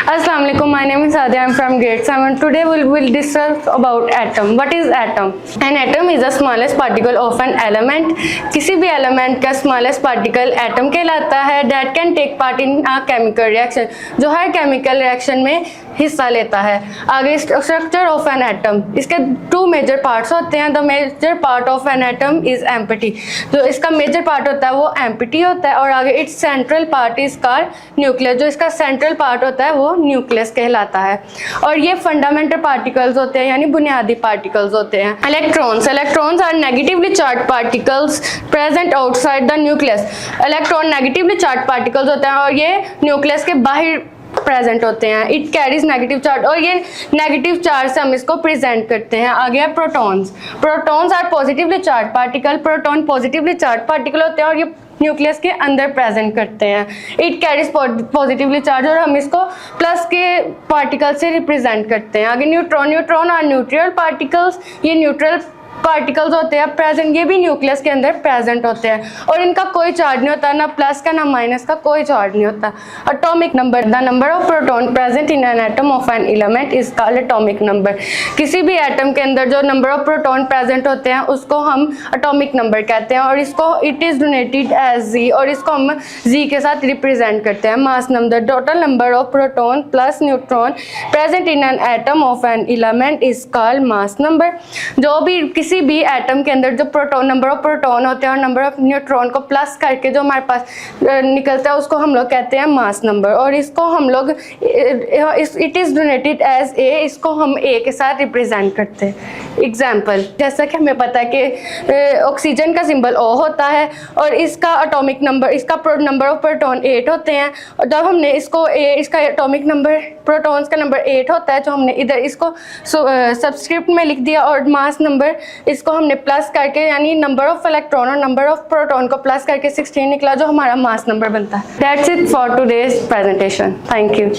Assalamu alaikum. My name is Sadia. I'm from grade 7. Today we will discuss about atom. What is atom? An atom is the smallest particle of an element. किसी भी element का smallest particle atom कहलाता है. That can take part in a chemical reaction. जो हर chemical reaction में हिस्सा लेता है. आगे structure of an atom. इसके two major parts होते हैं. The major part of an atom is empty. जो इसका major part होता है वो empty होता है और आगे its central part is called nucleus. जो इसका central part होता है वो न्यूक्लियस कहलाता है. और ये फंडामेंटल पार्टिकल्स होते हैं यानी बुनियादी पार्टिकल्स होते हैं. Electrons are negatively charge particles present outside the nucleus. Electron negatively charge particles होते हैं और ये न्यूक्लियस के बाहर प्रेजेंट होते हैं. इट कैरीज नेगेटिव चार्ज और ये नेगेटिव चार्ज से हम इसको प्रेजेंट करते हैं. आ गया protons are positively charge particle. Proton positively charge particle होते हैं और ये न्यूक्लियस के अंदर प्रेजेंट करते हैं. इट कैरीज पॉजिटिवली चार्ज और हम इसको प्लस के पार्टिकल से रिप्रेजेंट करते हैं. आगे न्यूट्रॉन आर न्यूट्रल पार्टिकल्स. ये न्यूट्रल पार्टिकल्स होते हैं प्रेजेंट. ये भी न्यूक्लियस के अंदर प्रेजेंट होते हैं और इनका कोई चार्ज नहीं होता, ना प्लस का ना माइनस का, कोई चार्ज नहीं होता. Atomic number. The number of proton present in an atom of an element is called atomic number. किसी भी एटम के अंदर जो नंबर ऑफ प्रोटॉन प्रेजेंट होते हैं उसको हम एटॉमिक नंबर कहते हैं और इसको इट इज डोनेटेड एज जी और इसको हम जी के साथ रिप्रेजेंट करते हैं. Mass number. Total number of proton plus neutron present in an atom of an element is called mass number. जो भी किसी भी एटम के अंदर जो प्रोटॉन नंबर ऑफ प्रोटॉन होते हैं और नंबर ऑफ न्यूट्रॉन को प्लस करके जो हमारे पास निकलता है उसको हम लोग कहते हैं मास नंबर. और इसको हम लोग it is donated as A, इसको हम ए के साथ रिप्रेजेंट करते हैं. एग्जाम्पल, जैसा कि हमें पता है कि ऑक्सीजन का सिंबल O होता है और इसका एटॉमिक नंबर, इसका नंबर ऑफ प्रोटॉन 8 होते हैं. और जब हमने इसको इसका एटॉमिक नंबर प्रोटॉन्स का नंबर 8 होता है तो हमने इधर इसको सबस्क्रिप्ट में लिख दिया और मास नंबर इसको हमने प्लस करके यानी नंबर ऑफ इलेक्ट्रॉन और नंबर ऑफ प्रोटॉन को प्लस करके 16 निकला जो हमारा मास नंबर बनता है. That's it for today's presentation. Thank you.